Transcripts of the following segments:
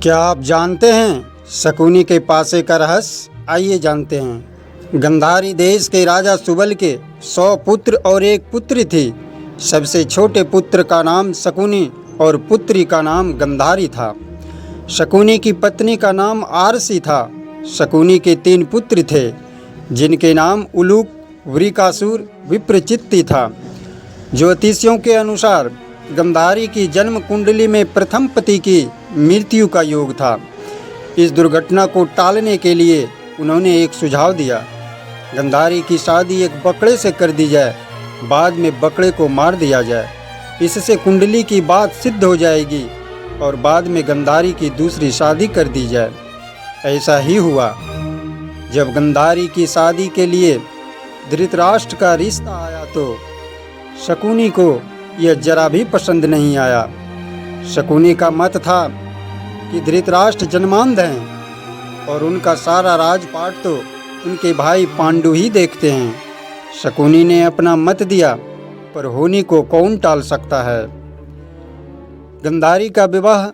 क्या आप जानते हैं शकुनी के पासे का रहस्य? आइए जानते हैं। गंधारी देश के राजा सुबल के 100 पुत्र और एक पुत्री थी। सबसे छोटे पुत्र का नाम शकुनी और पुत्री का नाम गंधारी था। शकुनी की पत्नी का नाम आरसी था। शकुनी के 3 पुत्र थे जिनके नाम उलूक, वृकासुर, विप्रचित्ति था। ज्योतिषियों के अनुसार गंधारी की जन्म कुंडली में प्रथम पति की मृत्यु का योग था। इस दुर्घटना को टालने के लिए उन्होंने एक सुझाव दिया। गंधारी की शादी एक बकरे से कर दी जाए, बाद में बकरे को मार दिया जाए। इससे कुंडली की बात सिद्ध हो जाएगी और बाद में गंधारी की दूसरी शादी कर दी जाए। ऐसा ही हुआ। जब गंधारी की शादी के लिए धृतराष्ट्र का रिश्ता आया तो शकुनी को यह जरा भी पसंद नहीं आया। शकुनी का मत था कि धृतराष्ट्र जन्मांध हैं और उनका सारा राजपाट तो उनके भाई पांडु ही देखते हैं। शकुनी ने अपना मत दिया, पर होनी को कौन टाल सकता है। गंधारी का विवाह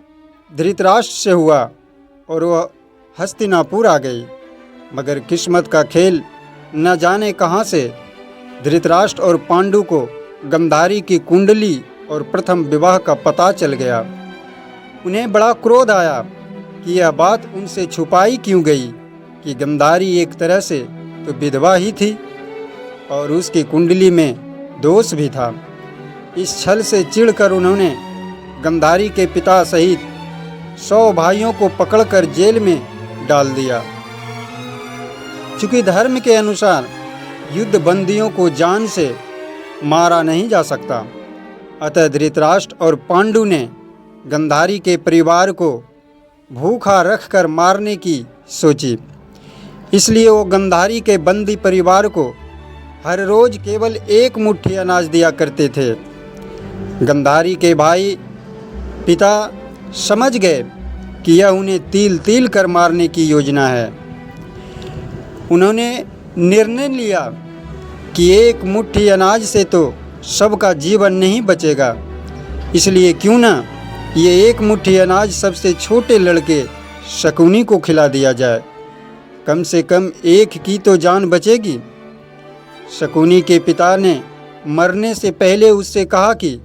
धृतराष्ट्र से हुआ और वह हस्तिनापुर आ गई। मगर किस्मत का खेल न जाने कहाँ से धृतराष्ट्र और पांडु को गंधारी की कुंडली और प्रथम विवाह का पता चल गया। उन्हें बड़ा क्रोध आया कि यह बात उनसे छुपाई क्यों गई कि गंधारी एक तरह से तो विधवा ही थी और उसकी कुंडली में दोष भी था। इस छल से चिढ़कर उन्होंने गंधारी के पिता सहित 100 भाइयों को पकड़कर जेल में डाल दिया। चूँकि धर्म के अनुसार युद्ध बंदियों को जान से मारा नहीं जा सकता, अतः धृतराष्ट्र और पांडु ने गंधारी के परिवार को भूखा रखकर मारने की सोची। इसलिए वो गंधारी के बंदी परिवार को हर रोज केवल 1 मुट्ठी अनाज दिया करते थे। गंधारी के भाई पिता समझ गए कि यह उन्हें तिल तिल कर मारने की योजना है। उन्होंने निर्णय लिया कि 1 मुट्ठी अनाज से तो सबका जीवन नहीं बचेगा, इसलिए क्यों ना ये 1 मुट्ठी अनाज सबसे छोटे लड़के शकुनी को खिला दिया जाए। कम से कम एक की तो जान बचेगी। शकुनी के पिता ने मरने से पहले उससे कहा कि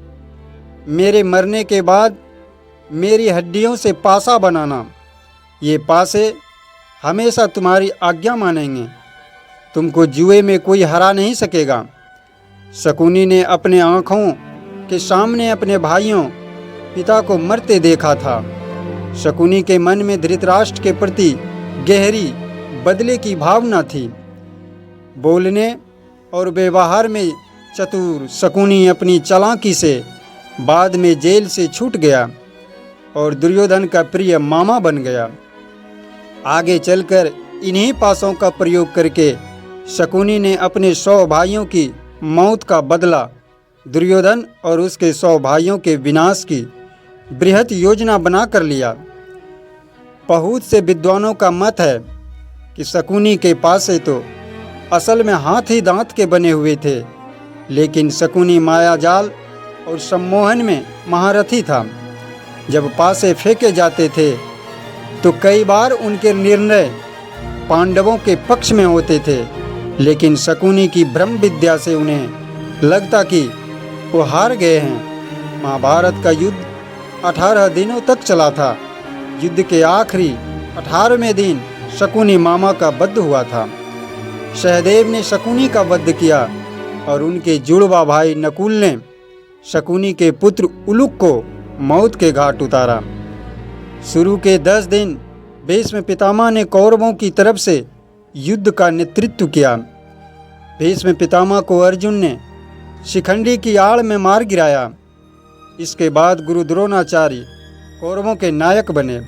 मेरे मरने के बाद मेरी हड्डियों से पासा बनाना। ये पासे हमेशा तुम्हारी आज्ञा मानेंगे। तुमको जुए में कोई हरा नहीं सकेगा। शकुनी ने अपने आँखों के सामने अपने भाइयों पिता को मरते देखा था। शकुनी के मन में धृतराष्ट्र के प्रति गहरी बदले की भावना थी। बोलने और व्यवहार में चतुर शकुनी अपनी चालाकी से बाद में जेल से छूट गया और दुर्योधन का प्रिय मामा बन गया। आगे चलकर इन्हीं पासों का प्रयोग करके शकुनी ने अपने 100 भाइयों की मौत का बदला दुर्योधन और उसके 100 भाइयों के विनाश की बृहत योजना बना कर लिया। बहुत से विद्वानों का मत है कि शकुनी के पासे तो असल में हाथी दांत के बने हुए थे, लेकिन शकुनी मायाजाल और सम्मोहन में महारथी था। जब पासे फेंके जाते थे तो कई बार उनके निर्णय पांडवों के पक्ष में होते थे, लेकिन शकुनी की ब्रह्म विद्या से उन्हें लगता कि वो हार गए हैं। महाभारत का युद्ध 18 दिनों तक चला था। युद्ध के आखिरी 18वें दिन शकुनी मामा का वध हुआ था। सहदेव ने शकुनी का वध किया और उनके जुड़वा भाई नकुल ने शकुनी के पुत्र उलूक को मौत के घाट उतारा। शुरू के 10 दिन भीष्म पितामह ने कौरवों की तरफ से युद्ध का नेतृत्व किया। भीष्म पितामह को अर्जुन ने शिखंडी की आड़ में मार गिराया। इसके बाद गुरु द्रोणाचार्य कौरवों के नायक बने।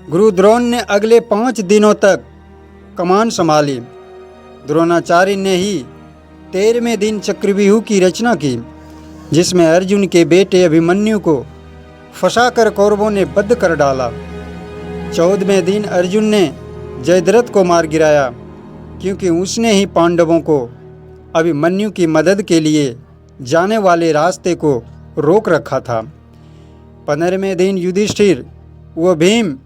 गुरु द्रोण ने अगले 5 दिनों तक कमान संभाली। द्रोणाचार्य ने ही 13वें दिन चक्रव्यूह की रचना की, जिसमें अर्जुन के बेटे अभिमन्यु को फंसाकर कौरवों ने बंद कर डाला। 14वें दिन अर्जुन ने जयद्रथ को मार गिराया, क्योंकि उसने ही पांडवों को अभिमन्यु की मदद के लिए जाने वाले रास्ते को रोक रखा था। 15वें दिन युधिष्ठिर वह भीम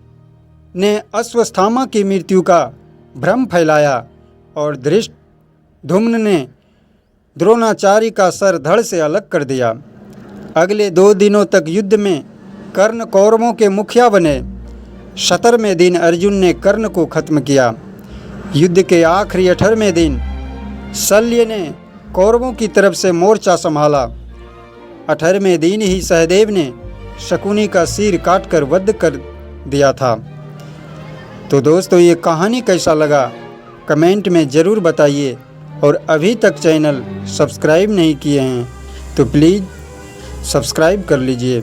ने अश्वत्थामा की मृत्यु का भ्रम फैलाया और धृष्टद्युम्न ने द्रोणाचार्य का सर धड़ से अलग कर दिया। अगले 2 दिनों तक युद्ध में कर्ण कौरवों के मुखिया बने। 17वें दिन अर्जुन ने कर्ण को खत्म किया। युद्ध के आखिरी 18वें दिन शल्य ने कौरवों की तरफ से मोर्चा संभाला। 18वें दिन ही सहदेव ने शकुनी का सिर काटकर वध कर दिया था। तो दोस्तों, ये कहानी कैसा लगा कमेंट में ज़रूर बताइए, और अभी तक चैनल सब्सक्राइब नहीं किए हैं तो प्लीज़ सब्सक्राइब कर लीजिए।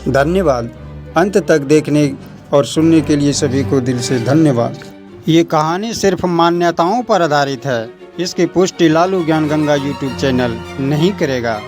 धन्यवाद। अंत तक देखने और सुनने के लिए सभी को दिल से धन्यवाद। ये कहानी सिर्फ मान्यताओं पर आधारित है। इसकी पुष्टि लालू ज्ञान गंगा यूट्यूब चैनल नहीं करेगा।